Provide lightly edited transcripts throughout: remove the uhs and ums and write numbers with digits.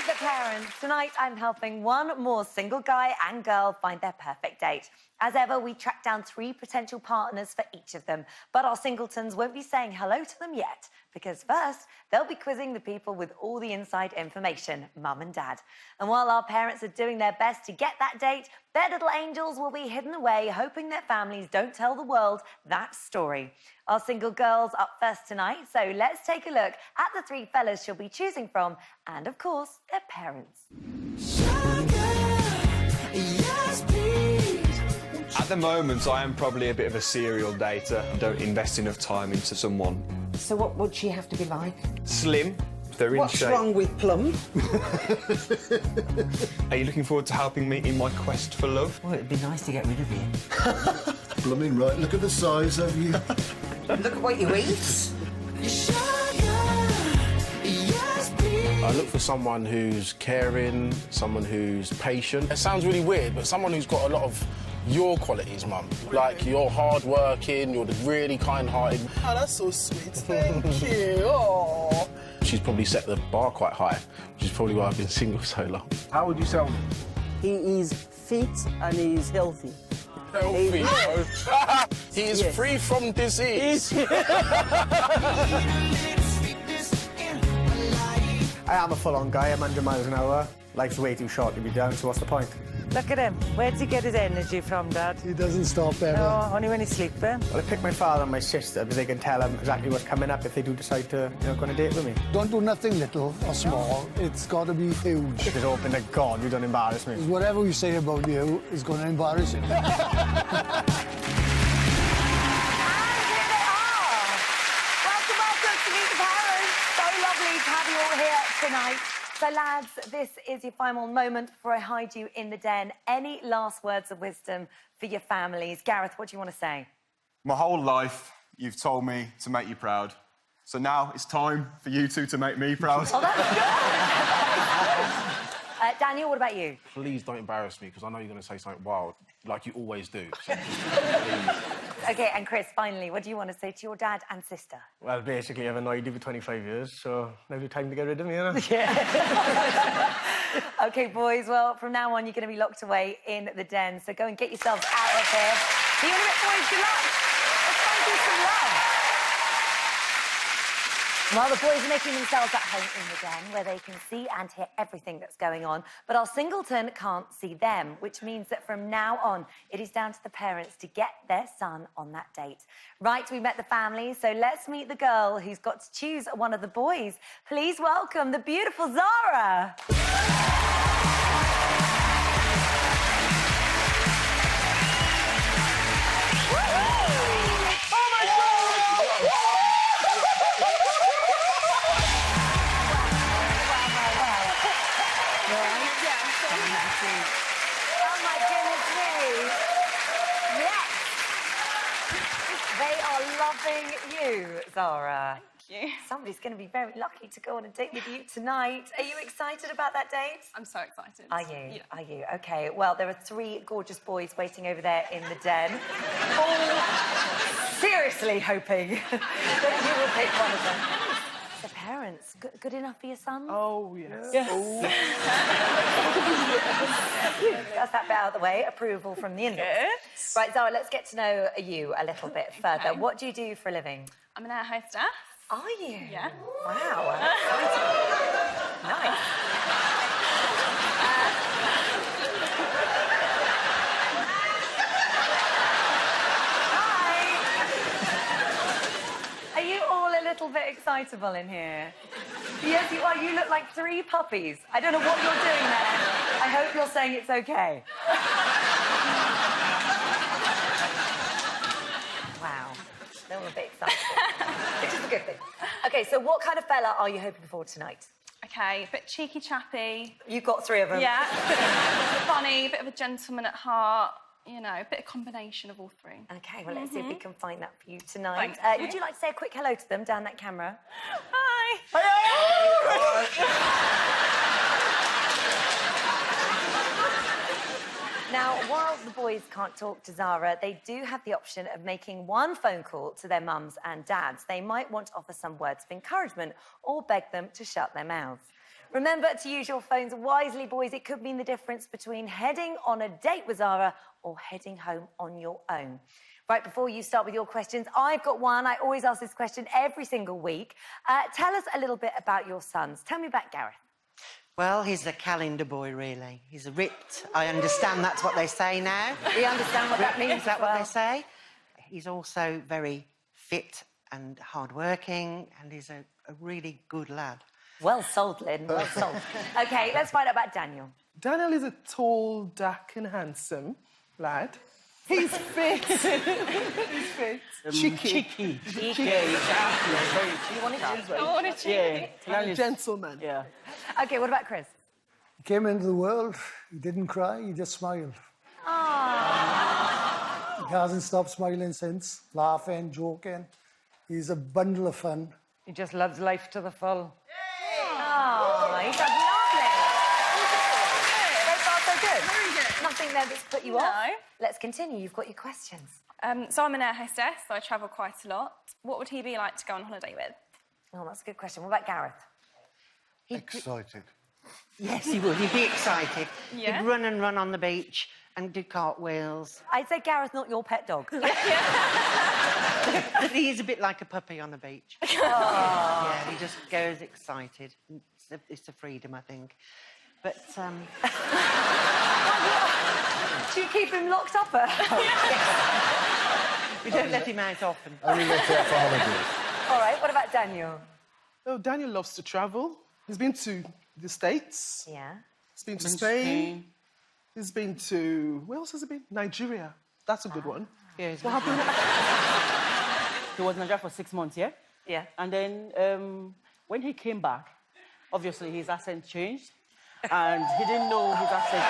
The Parents. Tonight, I'm helping one more single guy and girl find their perfect date. As ever, we track down 3 potential partners for each of them. But our singletons won't be saying hello to them yet, because first, they'll be quizzing the people with all the inside information, Mum and Dad. And while our parents are doing their best to get that date, their little angels will be hidden away, hoping their families don't tell the world that story. Our single girls up first tonight, so let's take a look at the 3 fellas she'll be choosing from, and of course, their parents. At the moment, I am probably a bit of a serial dater. I don't invest enough time into someone. So what would she have to be like? Slim, if they're in What's shape. wrong with Plum? Are you looking forward to helping me in my quest for love? Well, it'd be nice to get rid of you. Blooming right, look at the size of you. Look at what you eat. I look for someone who's caring, someone who's patient. It sounds really weird, but someone who's got a lot of your qualities, Mum. Like, you're hard-working, you're really kind-hearted. Oh, that's so sweet. Thank you. Oh. She's probably set the bar quite high, which is probably why I've been single so long. How would you sell me? He is fit and he is healthy. Healthy, he is free from disease. I am a full-on guy. I'm 100 miles an hour. Life's way too short to be down, so what's the point? Look at him. Where'd he get his energy from, Dad? He doesn't stop ever. Oh, only when he's sleeping. Well, I picked my father and my sister because they can tell them exactly what's coming up if they do decide to, go on a date with me. Don't do nothing little or small. It's got to be huge. Just hoping to God you don't embarrass me. Whatever we say about you is going to embarrass you. And here they are. Welcome, welcome to Meet the Parents. So lovely to have you all here tonight. So, lads, this is your final moment before I hide you in the den. Any last words of wisdom for your families? Gareth, what do you want to say? My whole life, you've told me to make you proud. So now it's time for you two to make me proud. Oh, that's good. Daniel, what about you? Please don't embarrass me, because I know you're going to say something wild, like you always do. So just, please. OK, and Chris, finally, what do you want to say to your dad and sister? Well, basically, I've annoyed you for 25 years, so now's the time to get rid of me, OK, boys, well, from now on, you're going to be locked away in the den, so go and get yourselves out of here. See you in a bit, boys. Good luck. Let's find you some love. While the boys are making themselves at home in the den, where they can see and hear everything that's going on, but our singleton can't see them, which means that from now on, it is down to the parents to get their son on that date. Right, we met the family, so let's meet the girl who's got to choose one of the boys. Please welcome the beautiful Zara. Oh, my goodness me. Yes. They are loving you, Zara. Thank you. Somebody's going to be very lucky to go on a date with you tonight. Are you excited about that date? I'm so excited. Are you? Yeah. Are you? OK, well, there are 3 gorgeous boys waiting over there in the den, all seriously hoping that you will pick one of them. The parents, good enough for your sons? Oh, yes. That's that bit out of the way. Approval from the in-laws. Right, Zara, let's get to know you a little bit further. Okay. What do you do for a living? I'm an air hostess. Are you? Yeah. Wow. Nice. Hi. Are you all a little bit excitable in here? Yes, you are. You look like 3 puppies. I don't know what you're doing there. I hope you're saying it's okay. Wow. They're all a bit excited. Which is a good thing. OK, so what kind of fella are you hoping for tonight? Okay, a bit cheeky chappy. You've got 3 of them. Yeah. Funny, a bit of a gentleman at heart. You know, a bit of combination of all 3. OK, well, let's see if we can find that for you tonight. Thank you. Would you like to say a quick hello to them down that camera? Hi. Now, while the boys can't talk to Zara, they do have the option of making one phone call to their mums and dads. They might want to offer some words of encouragement or beg them to shut their mouths. Remember to use your phones wisely, boys. It could mean the difference between heading on a date with Zara or heading home on your own. Right, before you start with your questions, I've got one. I always ask this question every single week. Tell us a little bit about your sons. Tell me about Gareth. Well, he's a calendar boy, really. He's ripped. I understand that's what they say now. We understand what that means. Is that what they say? He's also very fit and hard-working, and he's a really good lad. Well sold, Lynn. Well sold. OK, let's find out about Daniel. Daniel is a tall, dark and handsome lad. He's fit. He's fit. Cheeky. Cheeky. Cheeky. You want it? I want to cheat. And a gentleman. Yeah. OK, what about Chris? He came into the world, he didn't cry, he just smiled. He hasn't stopped smiling since, laughing, joking. He's a bundle of fun. He just loves life to the full. Oh, he sounds lovely. So far, so good. Very good. Nothing there that's put you No. off. Let's continue. You've got your questions. So I'm an air hostess, so I travel quite a lot. What would he be like to go on holiday with? Oh, that's a good question. What about Gareth? Excited. Yes, he would. He'd be excited. Yeah? He'd run and run on the beach and do cartwheels. I'd say Gareth, not your pet dog. But he is a bit like a puppy on the beach. Yeah, he just goes excited. It's the freedom, I think. But, Do you keep him locked up at home? we don't let him out often. Only look there for holidays. All right, what about Daniel? Oh, Daniel loves to travel. He's been to the States. Yeah. He's been to Spain. He's been to... Where else has he been? Nigeria. That's a good one. Yeah, What happened? He was in Nigeria for 6 months, yeah? Yeah. And then when he came back, obviously his accent changed. And he didn't know his accent.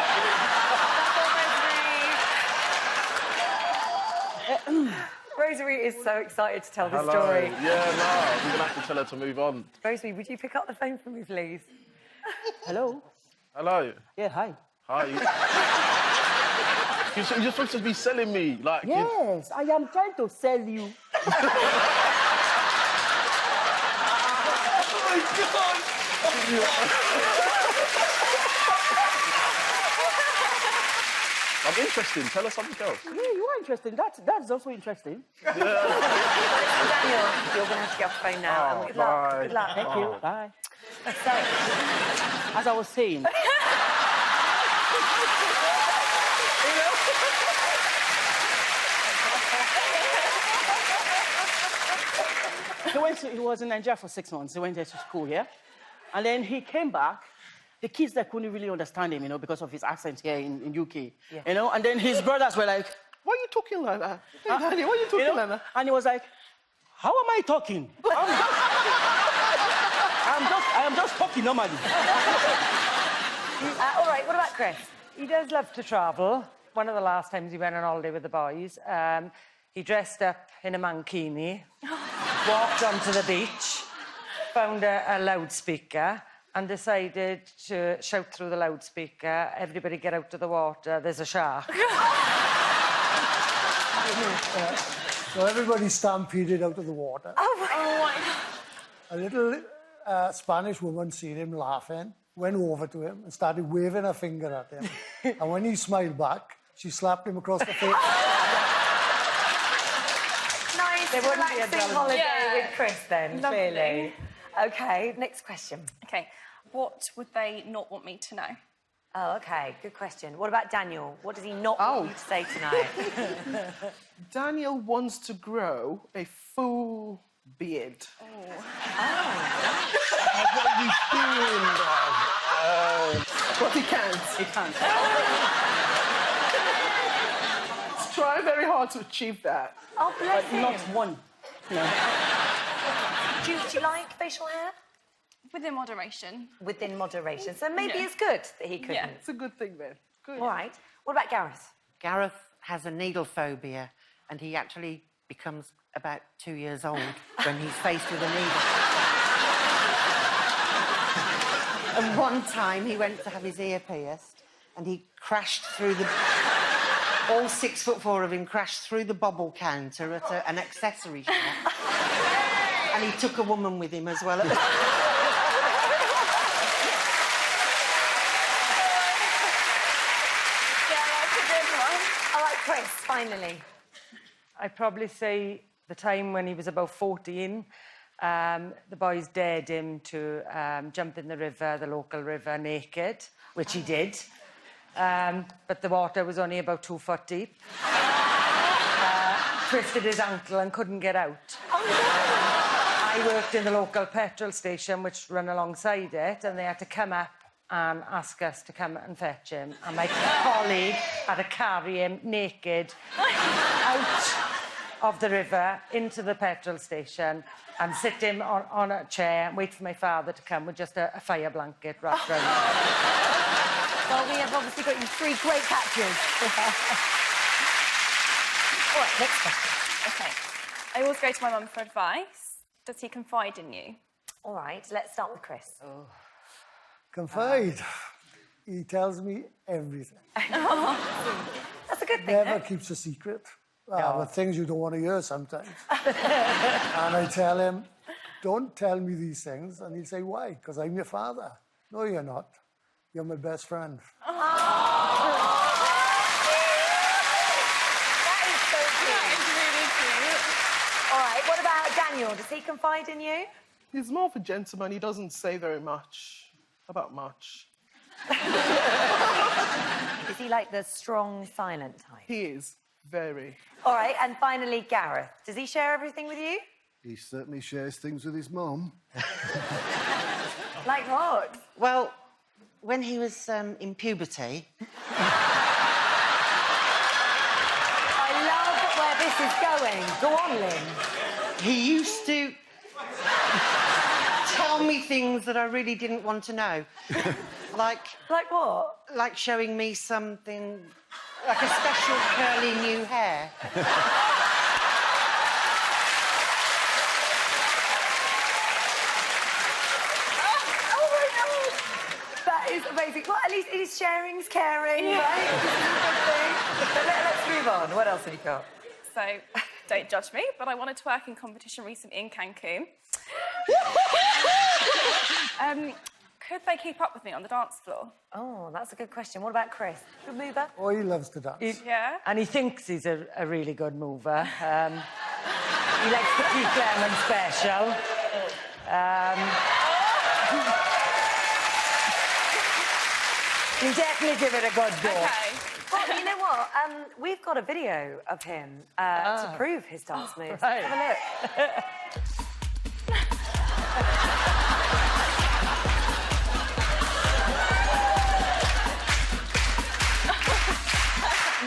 Rosemary is so excited to tell this story. Yeah, no, we're gonna have to tell her to move on. Rosemary, would you pick up the phone for me, please? Hello? Hello. Yeah, hi. Hi. You're supposed to be selling me, like. Yes, I am trying to sell you. I'm interested. Tell us something else. Yeah, you are interesting. That's also interesting. Daniel, you're going to have to get off the phone now. Oh, And good luck. bye. Good luck. Thank you. Bye. So, As I was saying. He was in Nigeria for 6 months. He went there to school, yeah? And then he came back. The kids that couldn't really understand him, you know, because of his accent here in UK. Yeah. You know, and then his brothers were like, Why are you talking like that? Hey, Daddy, why are you talking like that? And he was like, how am I talking? I am just talking normally. all right, what about Chris? He does love to travel. One of the last times he went on holiday with the boys, he dressed up in a mankini, walked onto the beach, found a loudspeaker and decided to shout through the loudspeaker, everybody get out of the water, there's a shark. So everybody stampeded out of the water. Oh, my... A little Spanish woman seen him laughing, went over to him and started waving her finger at him. And when he smiled back, she slapped him across the face. Nice, There wouldn't be a relaxing dull holiday Yeah. with Chris then, Lovely. clearly. OK, next question. OK, what would they not want me to know? Oh, OK, good question. What about Daniel? What does he not want you to say tonight? Daniel wants to grow a full beard. But he can't. He can't. He's trying very hard to achieve that. Oh, bless him. Not one. No. Do you like facial hair? Within moderation. Within moderation. So maybe Yeah. it's good that he couldn't. Yeah. It's a good thing then. Good. All right. What about Gareth? Gareth has a needle phobia, and he actually becomes about 2 years old when he's faced with a needle. And one time he went to have his ear pierced, and he crashed through the... All 6'4" of him crashed through the bobble counter at an accessory shop. And he took a woman with him as well. All right, Chris, finally. I'd probably say the time when he was about 14, the boys dared him to jump in the river, the local river, naked, which he did. But the water was only about 2 foot deep. Twisted his ankle and couldn't get out. Oh, no! I worked in the local petrol station, which ran alongside it, and they had to come up and ask us to come and fetch him. And my colleague had to carry him naked out of the river into the petrol station and sit him on a chair and wait for my father to come with just a fire blanket wrapped around him. Well, we have obviously got you 3 great catches. All right, next question. Okay. I always go to my mum for advice. Does he confide in you? All right, let's start with Chris. Confide. He tells me everything. That's a good thing. Never keeps a secret. With things you don't want to hear sometimes. And I tell him, don't tell me these things. And he'll say, why? Because I'm your father. No, you're not. You're my best friend. All right, what about Daniel? Does he confide in you? He's more of a gentleman. He doesn't say very much about much. Is he like the strong, silent type? He is. Very. All right, and finally, Gareth. Does he share everything with you? He certainly shares things with his mum. Like what? Well, when he was in puberty... I love where this is going. Go on, Lynn. He used to tell me things that I really didn't want to know. Like what? Like showing me something, like a special curly new hair. Oh my God! That is amazing. Well, at least he's sharing, he's caring, right? But let's move on. What else have you got? So, don't judge me, but I won a twerking competition recently in Cancun. Could they keep up with me on the dance floor? Oh, that's a good question. What about Chris? Good mover? Oh, he loves to dance. Yeah? And he thinks he's a really good mover. He likes the Keith Lemon special. You definitely give it a good go. Okay. Well, you know what? We've got a video of him to prove his dance moves. Right. Have a look.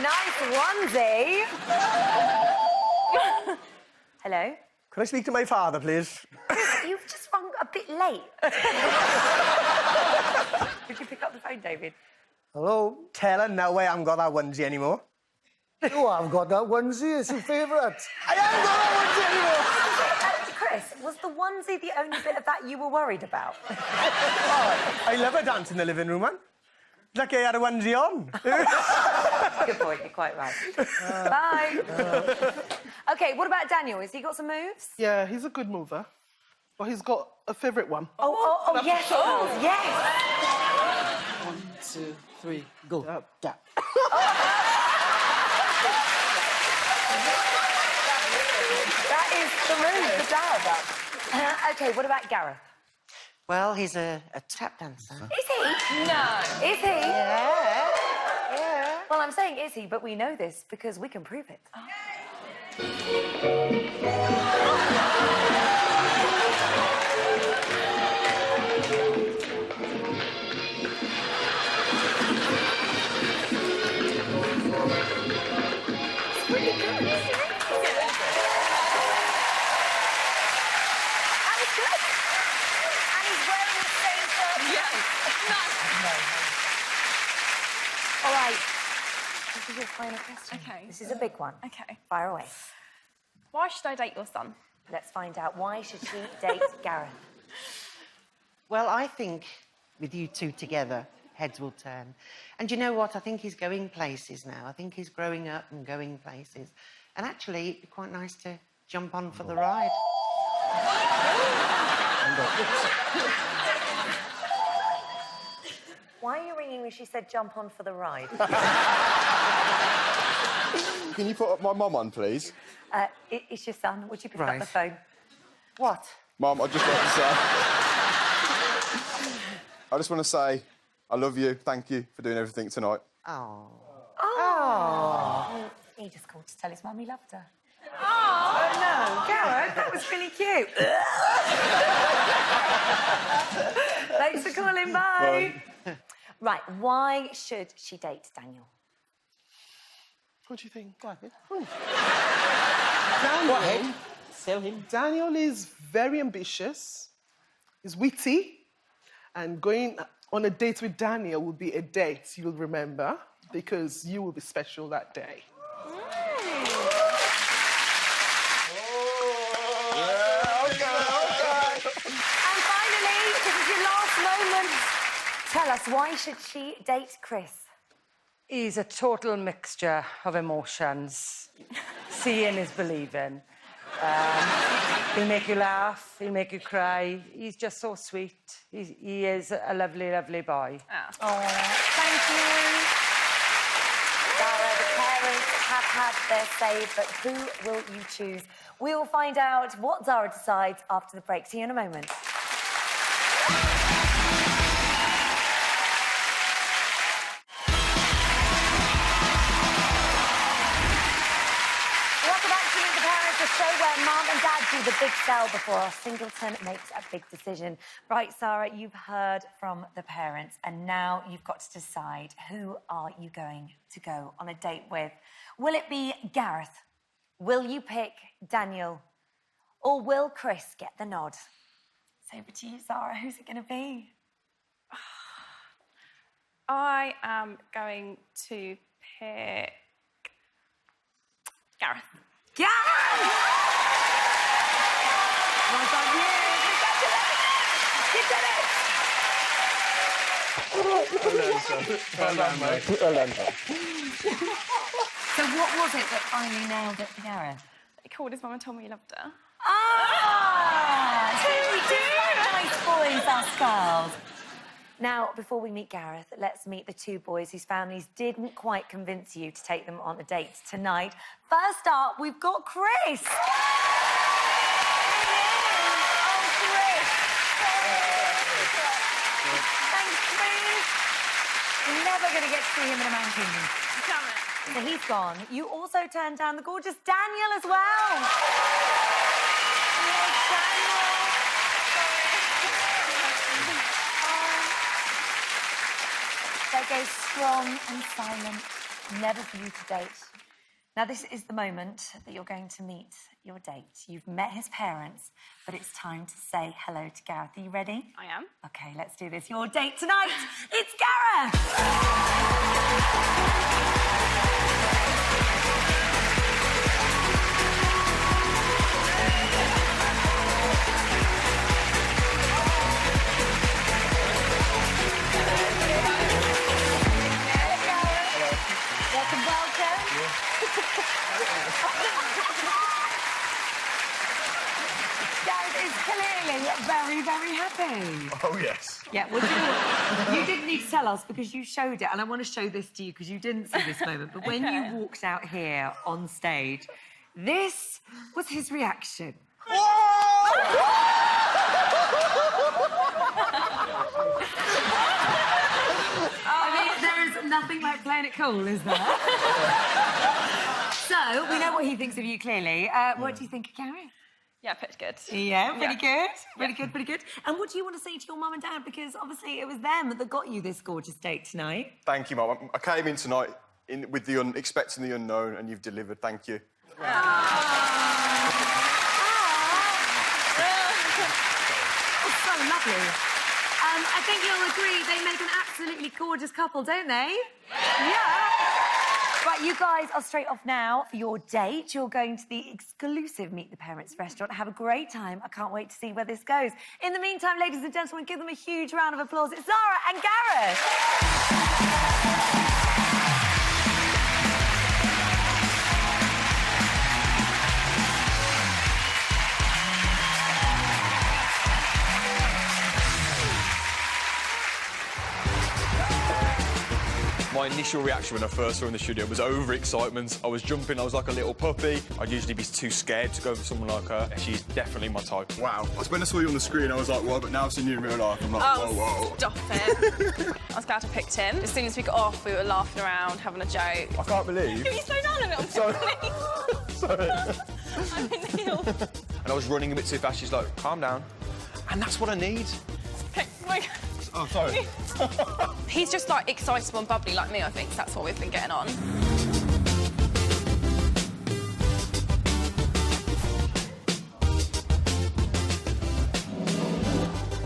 Nice onesie. Hello? Could I speak to my father, please? You've just rung a bit late. Could you pick up the phone, David? Hello? Tell her now I haven't got that onesie anymore. Oh, I've got that onesie. It's your favourite. I haven't got that onesie anymore! Chris, was the onesie the only bit of that you were worried about? Oh, I love a dance in the living room, man. It's like I had a onesie on. Good point, you're quite right. Bye. OK, what about Daniel? Has he got some moves? Yeah, he's a good mover. But he's got a favourite one. Oh, yes, yes. 1, 2, 3, go. Dab. That is the move, the dab. OK, what about Gareth? Well, he's a tap dancer. Is he? No. Is he? Yeah. Well, I'm saying is he, but we know this because we can prove it. All right. This is your final question. Okay. This is a big one. Okay. Fire away. Why should I date your son? Let's find out. Why should she date Gareth? Well, I think with you two together, heads will turn. And you know what? I think he's going places now. I think he's growing up and going places. And actually, it'd be quite nice to jump on for the ride. Why are you ringing me? She said jump on for the ride. Can you put my mum on, please? It's your son. Would you pick up Right. the phone? What? Mum, I'd just like to say... I just want to say I love you. Thank you for doing everything tonight. Oh. Oh. He just called to tell his mum he loved her. Oh, no, Gareth, that was really cute. Thanks for calling, bye. Right, why should she date Daniel? What do you think? Go ahead. Daniel, Go ahead. Sell him. Daniel is very ambitious, he's witty, and going on a date with Daniel will be a date you'll remember because you will be special that day. And finally, this is your last moment. Tell us, why should she date Chris? He's a total mixture of emotions. Seeing is believing. He'll make you laugh, he'll make you cry. He's just so sweet. He is a lovely, lovely boy. Oh, thank you. Zara, the parents have had their say, but who will you choose? We will find out what Zara decides after the break. See you in a moment. Welcome back to Meet the Parents, the show where Mum and Dad do the big sell before our singleton makes a big decision. Right, Zara, you've heard from the parents, and now you've got to decide who are you going to go on a date with. Will it be Gareth? Will you pick Daniel? Or will Chris get the nod? It's over to you, Zara. Who's it going to be? I am going to pick Gareth. Gareth! Well done, you. Congratulations. You did it. Well done, mate. So what was it that finally nailed it for Gareth? He called his mum and told me he loved her. Ah! So we do nice boys, us girls. Now, before we meet Gareth, let's meet the two boys whose families didn't quite convince you to take them on a date tonight. First up, we've got Chris. Oh, Chris. Thanks, Chris. You're never going to get to see him in a Man Kingdom. Damn it. So he's gone. You also turned down the gorgeous Daniel as well. Yes, Daniel. They go strong and silent, never for you to date. Now, this is the moment that you're going to meet your date. You've met his parents, but it's time to say hello to Gareth. Are you ready? I am. OK, let's do this. Your date tonight, it's Gareth! Welcome. Gareth is clearly very, very happy. Oh, yes. Yeah, well, you didn't need to tell us because you showed it, and I want to show this to you because you didn't see this moment. But when you walked out here on stage, this was his reaction. I mean, there is nothing like playing it cool, is there? So, we know what he thinks of you, clearly. What do you think of Gareth? Yeah, pretty good. Yeah, pretty good. Pretty good, pretty good. And what do you want to say to your mum and dad? Because obviously it was them that got you this gorgeous date tonight. Thank you, Mum. I came in tonight with the expecting the unknown, and you've delivered. Thank you. Oh, so lovely. I think you'll agree they make an absolutely gorgeous couple, don't they? Yeah. Right, you guys are straight off now for your date. You're going to the exclusive Meet the Parents restaurant. Have a great time. I can't wait to see where this goes. In the meantime, ladies and gentlemen, give them a huge round of applause. It's Zara and Gareth. My initial reaction when I first saw her in the studio was overexcitement. I was jumping, I was like a little puppy. I'd usually be too scared to go for someone like her. She's definitely my type. Wow. When I saw you on the screen, I was like, whoa, but now I've seen you in real life, I'm like, whoa. Stop it. I was glad I picked him. As soon as we got off, we were laughing around, having a joke. I can't believe. Can you slow down a little bit, please? Sorry. I'm in Neil. And I was running a bit too fast. She's like, calm down. And that's what I need. Oh, sorry. He's just like excitable and bubbly like me, I think. So that's what we've been getting on.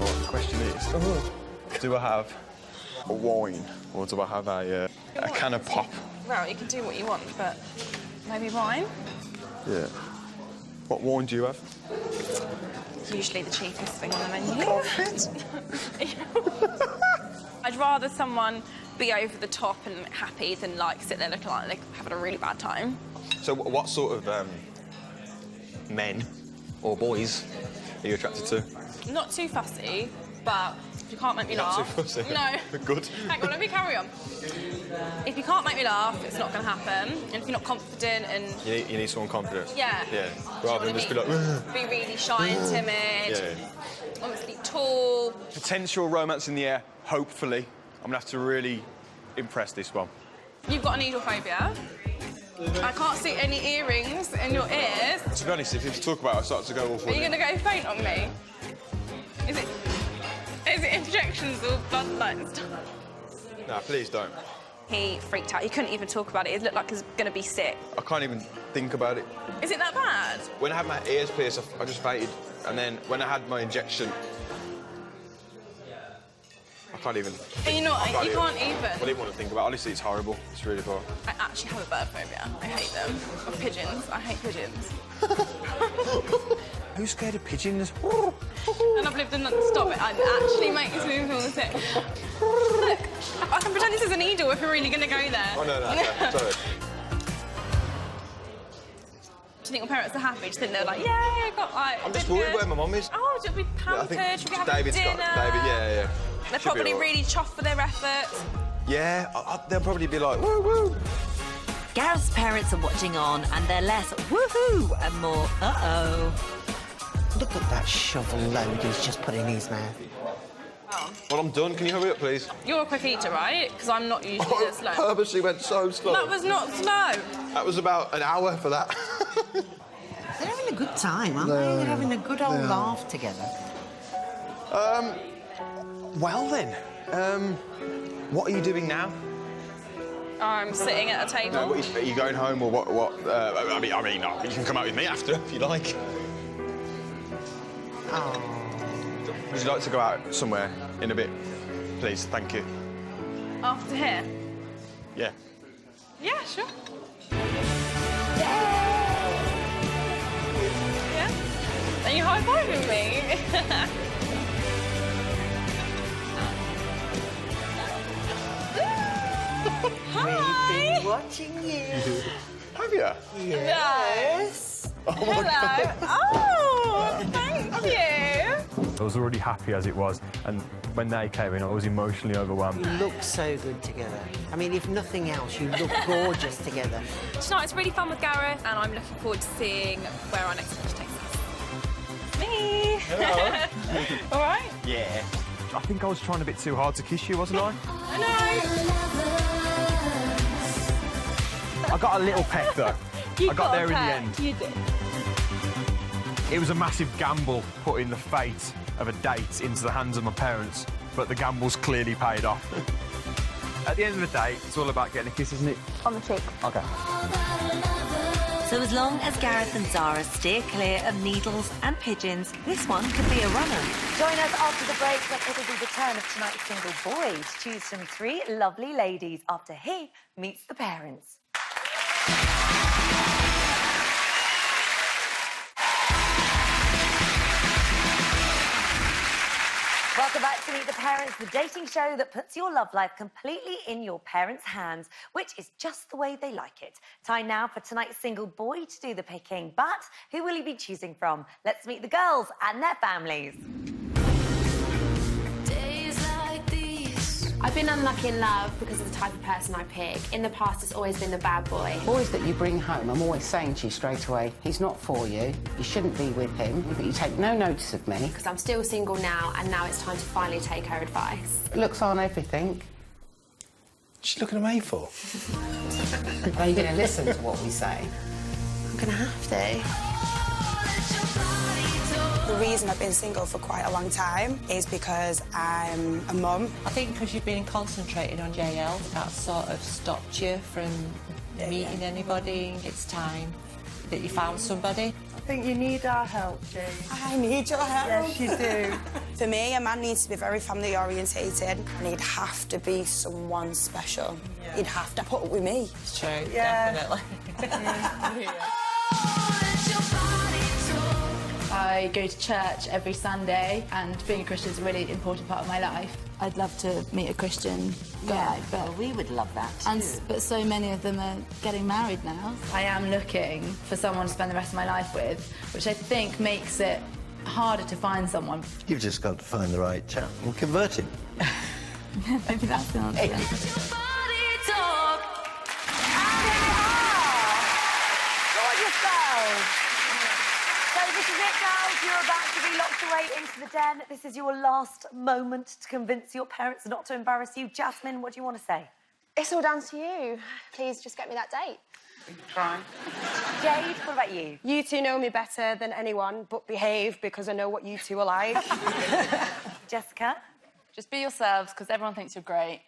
The question is, do I have a wine or do I have a can of pop? Well, you can do what you want, but maybe wine? Yeah. What wine do you have? Usually the cheapest thing on the menu. I'd rather someone be over the top and happy than, like, sit there looking like they're having a really bad time. So what sort of men or boys are you attracted to? Not too fussy, but if you can't make me laugh... Not too fussy? No. Good. Hang on, let me carry on. If you can't make me laugh, it's not going to happen. And if you're not confident and... You need someone confident? Yeah. Yeah. Rather than just be like... Be really shy and timid. Yeah. Obviously tall. Potential romance in the air, hopefully. I'm going to have to really impress this one. You've got a needle phobia. I can't see any earrings in your ears. To be honest, if you talk about it, I start to go all for Are you going to go faint on me? Is it injections or blood and stuff? No, please don't. He freaked out. He couldn't even talk about it. It looked like he was going to be sick. I can't even think about it. Is it that bad? When I had my ears pierced, I just fainted. And then when I had my injection, I can't even... And you can't even. I didn't want to think about it. Honestly, it's horrible. It's really bad. I actually have a bird phobia. I hate them. Of pigeons. I hate pigeons. Who's scared of pigeons? And I've lived in London. Stop it. It actually makes me feel sick. Look, I can pretend this is a needle if you're really going to go there. Oh, no, okay, sorry. Do you think my parents are happy? Do you think they're like, yeah, I got like... I'm just worried where my mum is. Oh, she'll be pampered, she'll be having dinner. Yeah. They're probably really chuffed for their efforts. Yeah, they'll probably be like, woo, woo. Gareth's parents are watching on and they're less woohoo and more uh-oh. Look at that shovel load he's just put in his mouth. Oh. Well, I'm done. Can you hurry up, please? You're a quick eater, right? Because I'm not usually this slow. I purposely went so slow. That was not slow. That was about an hour for that. They're having a good time, aren't they? They're having a good old laugh together. Well then, what are you doing now? I'm sitting at a table. No, are you going home or what? I mean, no, you can come out with me after if you like. Oh. Would you like to go out somewhere in a bit, please? Thank you. After here? Yeah. Yeah, sure. Yeah? Are you high-fiving me? Hi! We've been watching you. Have you? Yes. Oh, my Hello. Oh, thank you. I was already happy as it was, and when they came in, I was emotionally overwhelmed. You look so good together. I mean, if nothing else, you look gorgeous together. Tonight's really fun with Gareth, and I'm looking forward to seeing where our next adventure takes us. Me. Hello. All right. Yeah. I think I was trying a bit too hard to kiss you, wasn't I? I got a little peck, though. I got there in the end. You did. It was a massive gamble putting the fate of a date into the hands of my parents, but the gamble's clearly paid off. At the end of the day, it's all about getting a kiss, isn't it? On the cheek. OK. So as long as Gareth and Zara steer clear of needles and pigeons, this one could be a runner. Join us after the break when it'll be the turn of tonight's single boy to choose from 3 lovely ladies after he meets the parents. Welcome back to Meet the Parents, the dating show that puts your love life completely in your parents' hands, which is just the way they like it. Time now for tonight's single boy to do the picking, but who will he be choosing from? Let's meet the girls and their families. I've been unlucky in love because of the type of person I pick. In the past, it's always been the bad boy. Boys that you bring home, I'm always saying to you straight away, he's not for you, you shouldn't be with him, but you take no notice of me. Because I'm still single now, and now it's time to finally take her advice. Looks aren't everything. What's she looking at me for? Are you going to listen to what we say? I'm going to have to. The reason I've been single for quite a long time is because I'm a mum. I think because you've been concentrating on JL, that sort of stopped you from meeting anybody. It's time that you found somebody. I think you need our help, Jane. I need your help. Yes, you do. For me, a man needs to be very family orientated, and he'd have to be someone special. Yeah. He'd have to put up with me. It's true, definitely. I go to church every Sunday, and being a Christian is a really important part of my life. I'd love to meet a Christian guy, but we would love that too. But so many of them are getting married now. I am looking for someone to spend the rest of my life with, which I think makes it harder to find someone. You've just got to find the right chap and convert him. Maybe that's the answer. This is it, girls. You're about to be locked away into the den. This is your last moment to convince your parents not to embarrass you. Jasmine, what do you want to say? It's all down to you. Please just get me that date. Try. Jade, what about you? You two know me better than anyone, but behave because I know what you two are like. Jessica? Just be yourselves, because everyone thinks you're great.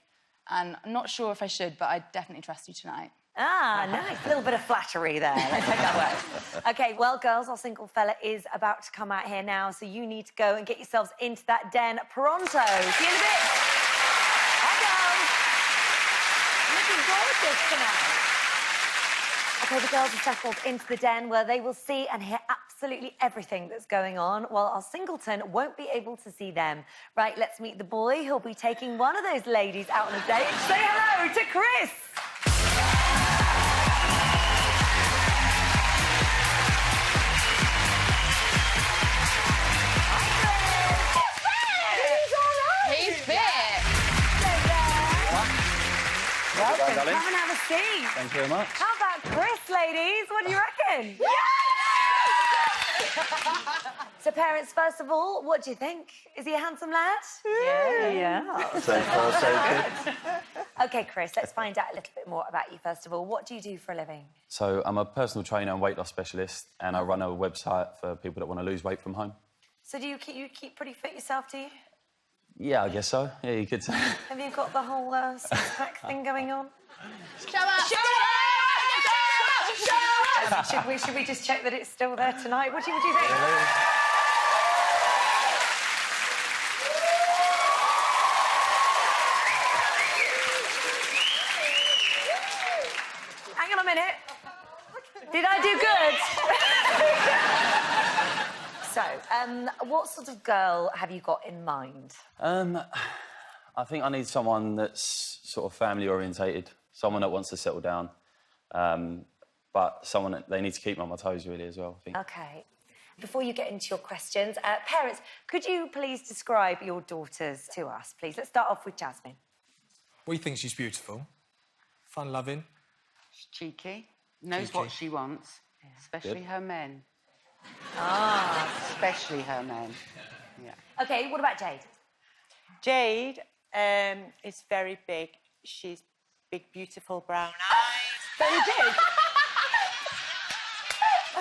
And I'm not sure if I should, but I definitely trust you tonight. Ah, nice. A little bit of flattery there. Let's hope that works. OK, well, girls, our single fella is about to come out here now, so you need to go and get yourselves into that den pronto. See you in a bit. Hi, girls. Looking gorgeous tonight. OK, the girls are settled into the den where they will see and hear absolutely everything that's going on, while our singleton won't be able to see them. Right, let's meet the boy who'll be taking one of those ladies out on a date. Say hello to Chris. Welcome. Come and have a seat. Thank you very much. How about Chris, ladies? What do you reckon? Yeah! So, parents, first of all, what do you think? Is he a handsome lad? Yeah. So far, so good. OK, Chris, let's find out a little bit more about you, first of all. What do you do for a living? So I'm a personal trainer and weight loss specialist, and I run a website for people that want to lose weight from home. So do you keep pretty fit yourself, do you? Yeah, I guess so. Yeah, you could say. Have you got the whole six-pack thing going on? Shut up! Shut up! Should we just check that it's still there tonight? What do you think? Hang on a minute. Did I do good? So, what sort of girl have you got in mind? I think I need someone that's sort of family orientated, someone that wants to settle down, but someone that they need to keep me on my toes really as well, I think. OK. Before you get into your questions, parents, could you please describe your daughters to us, please? Let's start off with Jasmine. We think she's beautiful, fun-loving. She's cheeky, knows what she wants, especially her men. Ah, especially her men. Yeah. OK, what about Jade? Jade is very big. She's big, beautiful brown eyes. Very big.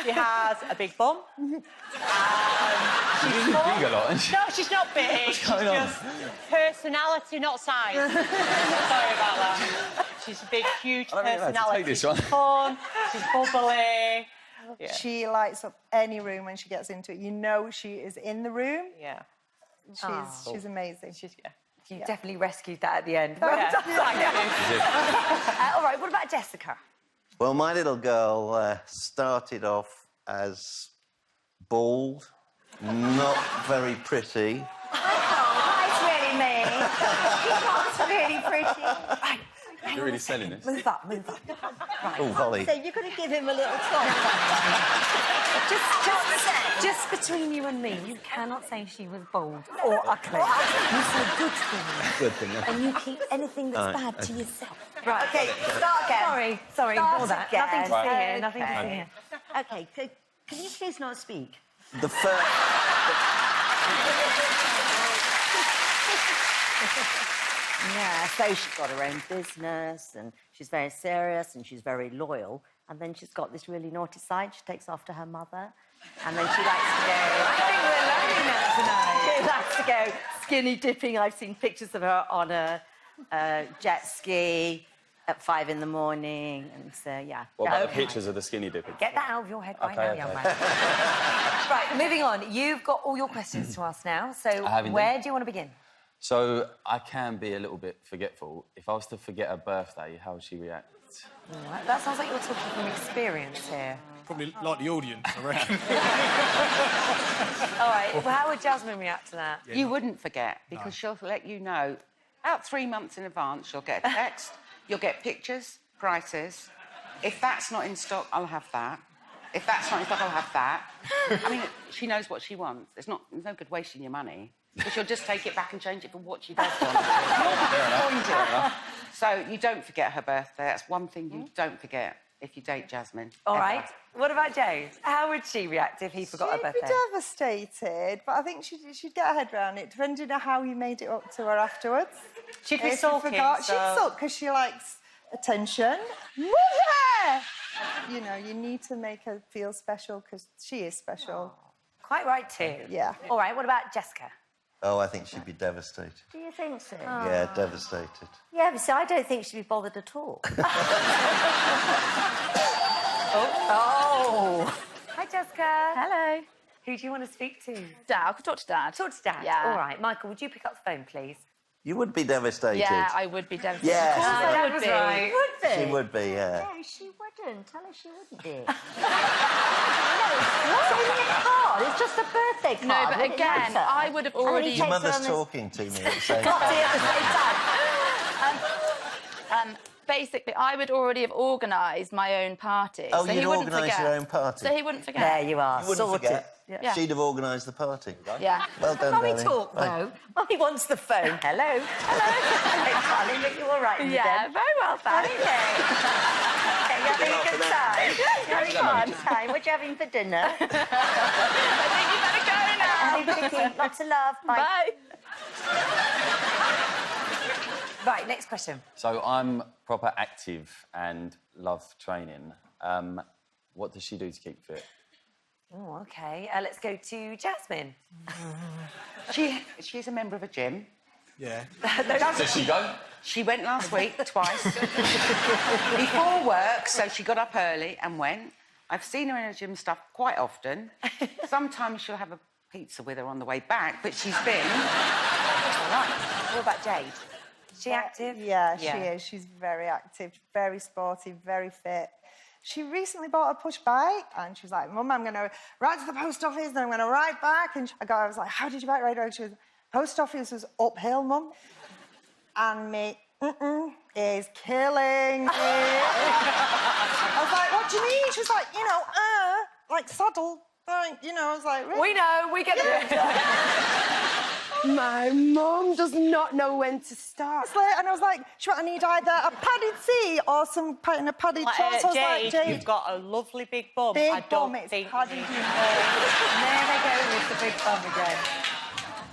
She has a big bum. She's big a lot, isn't she? No, she's not big. What's going on? Just personality, not size. Sorry about that. She's a big, huge personality. Take this one. She's fun. She's bubbly. Yeah. She lights up any room when she gets into it. You know she is in the room. Yeah. She's amazing. You definitely rescued that at the end. Oh, Well yeah. done. Thank All right, what about Jessica? Well, my little girl started off as bald, not very pretty. That's really mean. She's not really pretty. Right, hang You're on really a second. selling this. Move up, move up. Right. Oh, Holly. So you've got to give him a little time. Just between you and me, you cannot say she was bold or ugly. You say good things. Good thing, yeah. And you keep anything that's All right, bad to okay. yourself. Right. Okay, start again. Sorry, Start ignore that. again. Nothing to see here, Okay. nothing to see here. Okay, can you please not speak? The first... Yeah, so she's got her own business and she's very serious and she's very loyal. And then she's got this really naughty side. She takes after her mother. And then she likes to go... I think we're learning that tonight. She likes to go skinny dipping. I've seen pictures of her on a jet ski at 5 in the morning. And so, yeah. What about the pictures of the skinny dipping? Get that out of your head right now, Okay, young okay. man. Right, moving on. You've got all your questions to ask now. So I have indeed. where do you want to begin? So I can be a little bit forgetful. If I was to forget her birthday, how would she react? All right, that sounds like you're talking from experience here. Probably like the audience, I reckon. All right, well, how would Jasmine react to that? You wouldn't forget, because she'll let you know about 3 months in advance. You'll get a text, you'll get pictures, prices. If that's not in stock, I'll have that. If that's not in stock, I'll have that. I mean, she knows what she wants. There's no good wasting your money. Because she'll just take it back and change it for what she does want. So you don't forget her birthday. That's one thing you don't forget if you date Jasmine. All ever. right. What about Jade? How would she react if he forgot her birthday? She'd be devastated, but I think she'd get her head around it, depending on how you made it up to her afterwards. She'd be If you sulking, forgot, so- She'd sulk because she likes attention. Mother! You know, you need to make her feel special because she is special. Quite right, too. Yeah. All right, what about Jessica? Oh, I think she'd be devastated. Do you think so? Yeah, devastated. Yeah, but see, I don't think she'd be bothered at all. Oh. Hi, Jessica. Hello. Who do you want to speak to? Dad. I could talk to Dad. Talk to Dad. Yeah. All right, Michael, would you pick up the phone, please? You would be devastated. Yeah, I would be devastated. Yes. Of course I Dad would was be. right. Would be? She would be, yeah. No, she wouldn't. Tell her she wouldn't be. No, it's only a card. It's just a birthday card. No, but Wouldn't it again, matter? I would have And then already... he Your takes her mother's on this- talking to me at the same Got to time. at the same time. Basically, I would already have organised my own party. Oh, so he you'd wouldn't organise forget. your own party? So he wouldn't forget. There you are. You wouldn't Sorted. forget. Yeah. She'd have organised the party. Yeah. Well done, Mummy darling. talk, Right. though. Mummy wants the phone. Hello. Hello, darling. Are you all right? in the Yeah, den? very well, thank you. Okay, you having a good time? You having a fun. good time? What you having for dinner? I think you better go now. Happy cooking. Lots of love. Bye. Bye. Right, next question. So I'm proper active and love training. What does she do to keep fit? Oh, OK. Let's go to Jasmine. She's a member of a gym. Yeah. Does she go? She went last week twice. Before work, so she got up early and went. I've seen her in her gym stuff quite often. Sometimes she'll have a pizza with her on the way back, but she's been... All right. What about Jade? Is she active? Yeah, she is. She's very active, very sporty, very fit. She recently bought a push bike and she was like, Mum, I'm going to ride to the post office, then I'm going to ride back. And I was like, how did you bike ride? She was, post office was uphill, Mum. And me, is killing me. I was like, what do you mean? She was like, like saddle. Like, I was like, really? We know, we get the picture. My mum does not know when to start. And I was like, I need either a padded seat or some padded shorts. I was like, Jade, you've got a lovely big bum. Big I don't bum, it's think padded. There they go with the big bum again.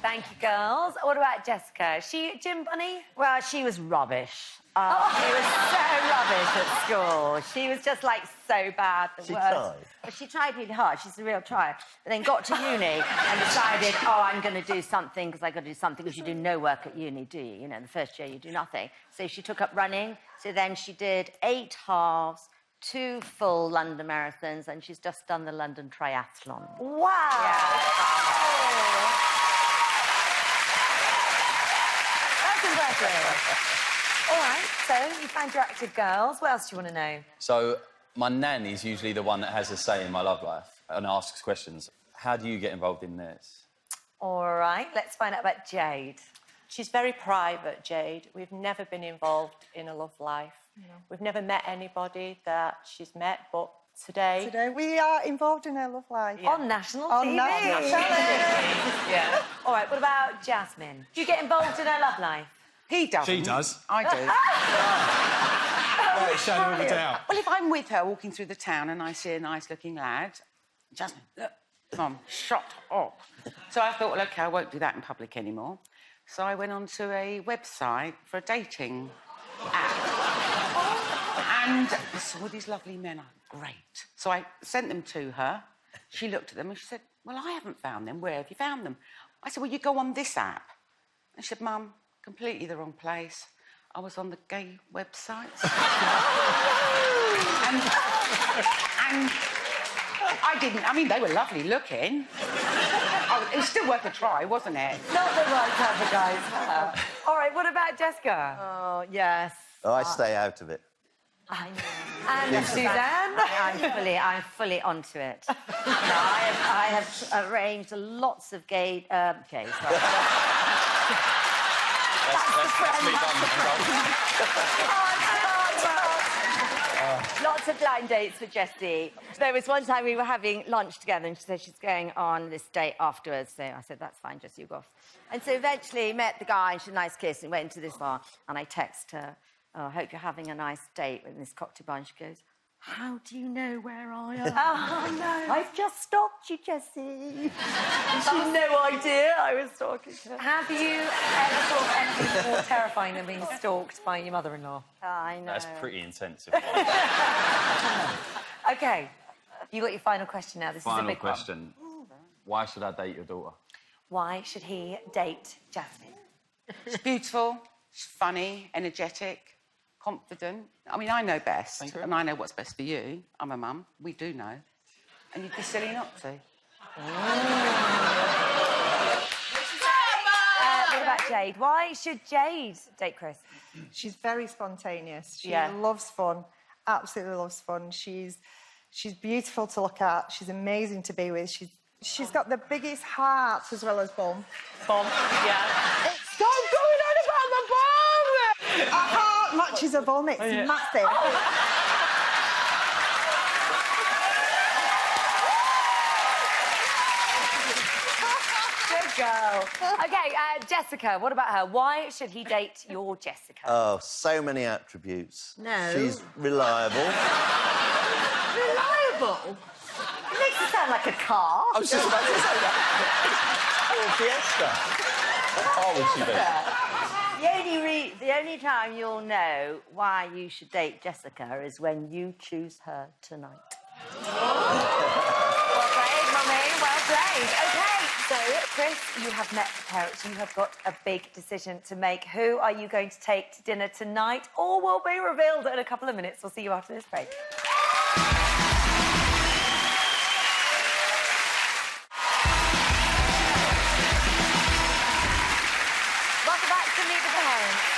Thank you, girls. What about Jessica? Is she a gym bunny? Well, she was rubbish. She was so rubbish at school. She was just like so bad. She tried. But she tried really hard. She's a real trier. But then got to uni and decided, I'm going to do something because I've got to do something because you do no work at uni, do you? The first year you do nothing. So she took up running. So then she did 8 halves, 2 full London marathons, and she's just done the London Triathlon. Wow. That's impressive. All right, so you found your active girls. What else do you want to know? So my nan is usually the one that has a say in my love life and asks questions. How do you get involved in this? All right, let's find out about Jade. She's very private, Jade. We've never been involved in a love life. We've never met anybody that she's met, but today... Today we are involved in her love life. On national On TV. national Yeah. All right, what about Jasmine? Do you get involved in her love life? He doesn't. She does. I do. Right, shadow of a doubt. Well, if I'm with her walking through the town and I see a nice-looking lad, Jasmine, look, Mum, shut up. So I thought, well, OK, I won't do that in public anymore. So I went onto a website for a dating app. And I saw these lovely men. Great. So I sent them to her. She looked at them and she said, well, I haven't found them. Where have you found them? I said, well, you go on this app. And she said, Mum, completely the wrong place. I was on the gay websites. and I didn't... I mean, they were lovely looking. Oh, it was still worth a try, wasn't it? Not the right type of guys. All right, what about Jessica? Oh, yes. Oh, I stay out of it. I know. And Suzanne? I'm fully onto it. No, I have arranged lots of gay... OK, sorry. That's me done. Lots of blind dates for Jessie. There was one time we were having lunch together and she said she's going on this date afterwards. So I said, that's fine, Jessie, you go off. And so eventually met the guy and she had a nice kiss and went into this bar and I text her, oh, I hope you're having a nice date in this cocktail bar. And she goes, how do you know where I am? Oh, no. I've just stalked you, Jessie. She had no idea I was stalking her. Have you ever thought of anything more terrifying than being stalked by your mother-in-law? I know. That's pretty intense. OK, you got your final question now. This is a Final big question. Why should I date your daughter? one. Why should he date Jasmine? She's beautiful, she's funny, energetic, confident. I mean, I know best, and I know what's best for you. I'm a mum. We do know. And you'd be silly not to. What about Jade? Why should Jade date Chris? She's very spontaneous. She Yeah. loves fun, absolutely loves fun. She's beautiful to look at. She's amazing to be with. She's got the biggest heart as well as bum. Bum, yeah. Stop going on about the bum! A heart matches a bum. It's massive. Good girl. OK, Jessica, what about her? Why should he date your Jessica? Oh, so many attributes. No. She's reliable. Reliable? It makes it sound like a car. I was just about to say that. Or a Fiesta. How would she be? The only time you'll know why you should date Jessica is when you choose her tonight. Well played, Mummy. Well played. OK, so, Chris, you have met the parents. You have got a big decision to make. Who are you going to take to dinner tonight? All will be revealed in a couple of minutes. We'll see you after this break. Welcome back to Meet the Parents.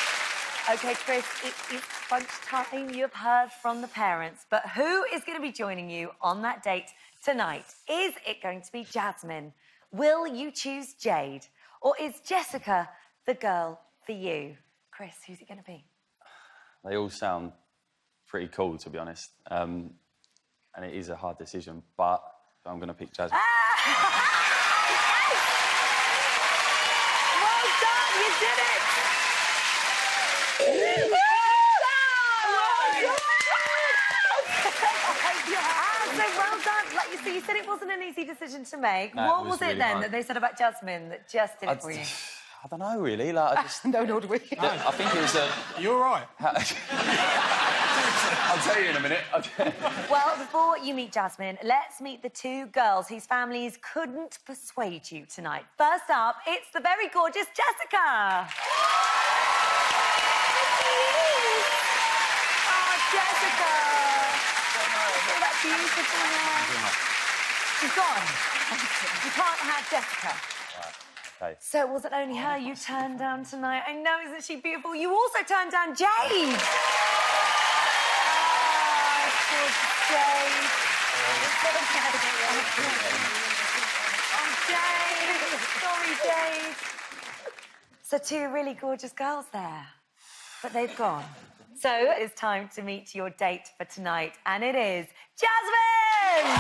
OK, Chris, it's crunch time. You've heard from the parents. But who is going to be joining you on that date tonight? Is it going to be Jasmine? Will you choose Jade? Or is Jessica the girl for you? Chris, who's it going to be? They all sound pretty cool, to be honest. And it is a hard decision, but I'm going to pick Jasmine. Well done, you did it! So well done. Like you see, you said it wasn't an easy decision to make. No, What it was was it really then hard. that they said about Jasmine that just did it for you? I don't know, really. Like, I just... No, nor do we. I think it was a... You're right. I'll tell you in a minute. Well, before you meet Jasmine, let's meet the two girls whose families couldn't persuade you tonight. First up, it's the very gorgeous Jessica. Oh, Jessica. Oh, that beautiful hair. She's gone. You can't have Jessica. Okay. So was it only her you turned down tonight? I know, isn't she beautiful? You also turned down Jade. Jade. Oh, Jade. Sorry, Jade. So So 2 really gorgeous girls there, but they've gone. So it's time to meet your date for tonight, and it is Jasmine!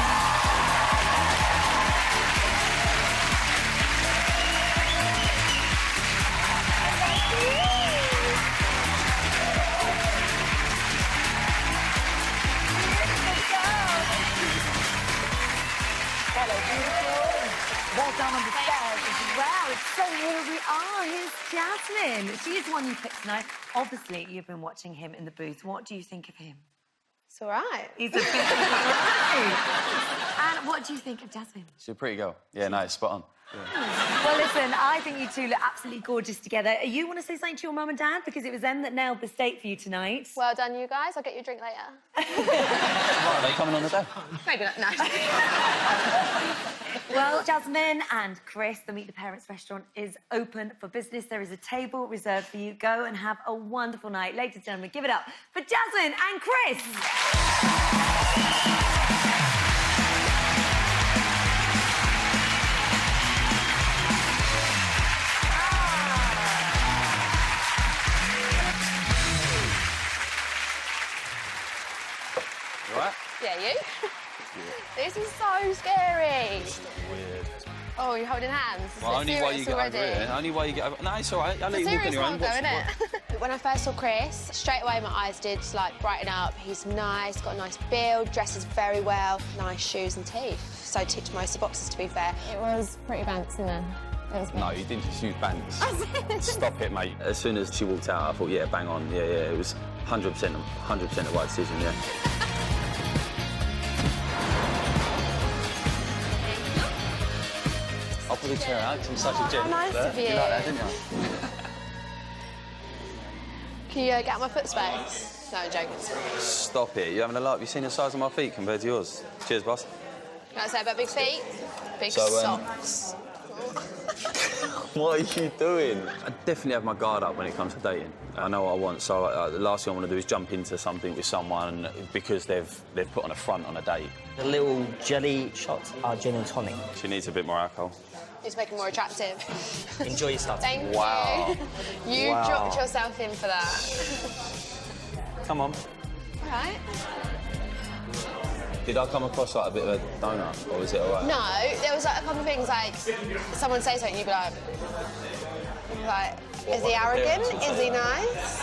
Hello, beautiful. Well done on the stairs as well. So here we are. Here's Jasmine. She is the one you picked tonight. Obviously, you've been watching him in the booth. What do you think of him? It's all right. He's a bit right. And what do you think of Jasmine? She's a pretty girl. Yeah, no, it's spot on. Yeah. Well, listen, I think you two look absolutely gorgeous together. You want to say something to your mum and dad? Because it was them that nailed the date for you tonight. Well done, you guys. I'll get you a drink later. Are they coming on the day? Maybe not. No. Well, Jasmine and Chris, the Meet the Parents restaurant is open for business. There is a table reserved for you. Go and have a wonderful night. Ladies and gentlemen, give it up for Jasmine and Chris. Right? Yeah, you? This is so scary. Weird. Oh, you're holding hands. Well, only way you get over it. Only way you get over. No, it's all right. I'll let you walk on your own. Though, isn't it? When I first saw Chris, straight away my eyes did like brighten up. He's nice, got a nice build, dresses very well, nice shoes and teeth. So ticked most of the boxes, to be fair. It was pretty bouncy then. No, you didn't just use bands. Stop it, mate. As soon as she walked out, I thought, yeah, bang on. Yeah, it was 100% the right decision, yeah. I'll put the chair out, I'm such a gent. Nice of you. You like that, didn't you? Can you get out my foot space? No, I'm joking. Stop it. You having a laugh? Have you seen the size of my feet compared to yours? Cheers, boss. Can I say about big feet? Big So, socks. What are you doing? I definitely have my guard up when it comes to dating. I know what I want, so the last thing I want to do is jump into something with someone because they've put on a front on a date. The little jelly shots are gin and tonic. She needs a bit more alcohol. Just make it more attractive. Enjoy your stuff. Thank Wow. you. You Wow. dropped yourself in for that. Come on. All right. Did I come across like a bit of a donut, or was it all right? No, there was like a couple of things like someone say something, you'd be like, is he arrogant? Is he nice?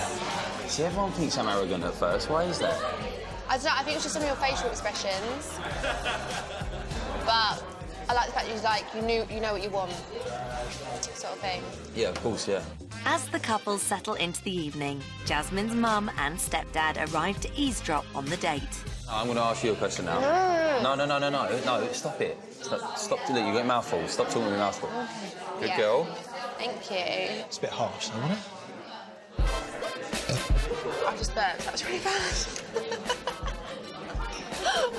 See, everyone thinks I'm arrogant at first. Why is that? I don't know, I think it's just some of your facial expressions. But I like the fact you know what you want, sort of thing. Yeah, of course, yeah. As the couple settle into the evening, Jasmine's mum and stepdad arrive to eavesdrop on the date. I'm going to ask you a question now. No, stop it. Stop doing it. You get mouthful. Stop talking with your mouthful. Good Yeah. girl. Thank you. It's a bit harsh, though, isn't it? I just burped, that was really bad.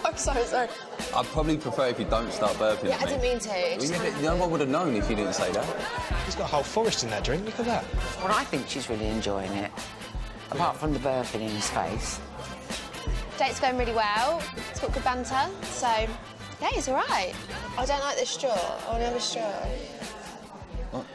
I'm so sorry. I'd probably prefer if you don't start burping Yeah, at I me. didn't mean to. It Well, just yeah, kinda but no one would have known if you didn't say that. He's got a whole forest in that drink. Look at that. Well, I think she's really enjoying it. Apart from the burping in his face. Date's going really well. It's got good banter, so yeah, it's all right. I don't like this straw. I want to have a straw. What?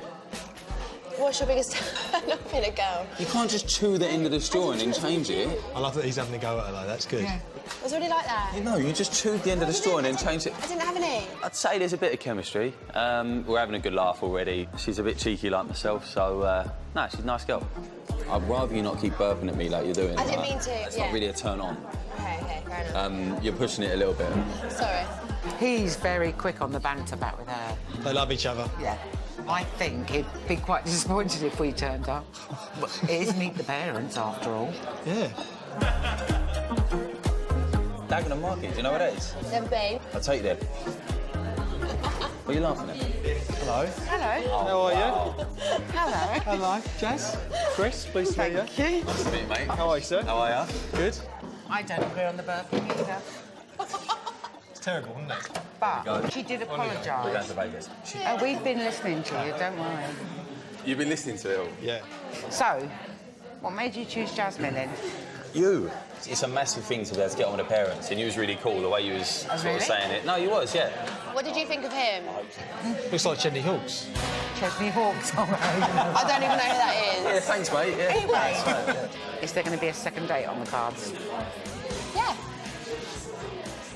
What's your biggest turn off in a girl? You can't just chew the end of the straw and then change it. I love that he's having a go at her, though. That's good. I was already like that. No, you just chewed the end of the straw and then changed it. I didn't have any. I'd say there's a bit of chemistry. We're having a good laugh already. She's a bit cheeky like myself, so no, she's a nice girl. I'd rather you not keep burping at me like you're doing. I didn't mean to, It's yeah. not really a turn on. Okay, fair enough. You're pushing it a little bit. Sorry. He's very quick on the banter back with her. They love each other. Yeah. I think he'd be quite disappointed if we turned up. But it is Meet the Parents, after all. Yeah. Dagenham Market, do you know where that is? Never been. I'll take you there. What are you laughing at? Hello. Hello. How are you? Hello. Hello. Jazz. Chris, pleased to meet you. Thank you. Nice to meet you, mate. How are you, sir? How are you? Good. I don't agree on the burping either. It's terrible, isn't it? But she did We're going apologise. to Vegas. We've been listening to you, don't worry. You've been listening to it all? Yeah. So, what made you choose Jasmine then? You. It's a massive thing to be able to get on with the parents, and you was really cool the way you was sort really? of saying it. No, you was, yeah. What did you think of him? Looks like Jenny Hawkes. Chesney Hawkes song. I don't even know who that is. Yeah, thanks, mate. Yeah. Anyway. Is there going to be a second date on the cards? Yeah.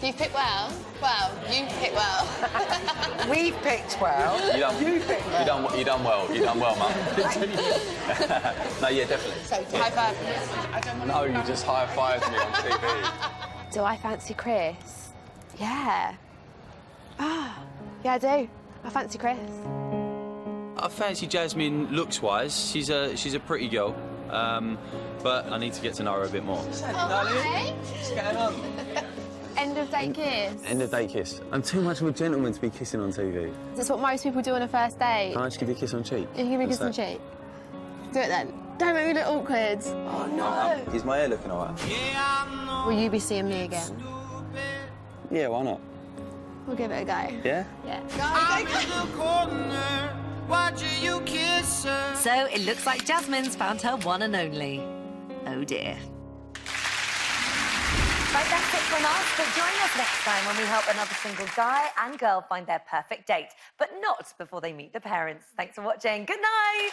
You've picked well. Well, you picked well. We've picked well. You picked well. You done well. You done well, Mum. No, yeah, definitely. So, high five. No, you just high-fived me on TV. Do I fancy Chris? Yeah. Ah, yeah, I do. I fancy Chris. I fancy Jasmine looks-wise. She's a pretty girl, but I need to get to know her a bit more. Hi. What's going on? End of date kiss. End of date kiss. I'm too much of a gentleman to be kissing on TV. That's what most people do on a first date. Can I just give you a kiss on cheek? You give me a kiss on cheek. Do it then. Don't make me look awkward. Oh no. Is my hair looking all right? Will you be seeing me again? Yeah, why not? We'll give it a go. Yeah? Yeah. So it looks like Jasmine's found her one and only. Oh dear. Right, that's it from us, but join us next time when we help another single guy and girl find their perfect date, but not before they meet the parents. Thanks for watching. Good night.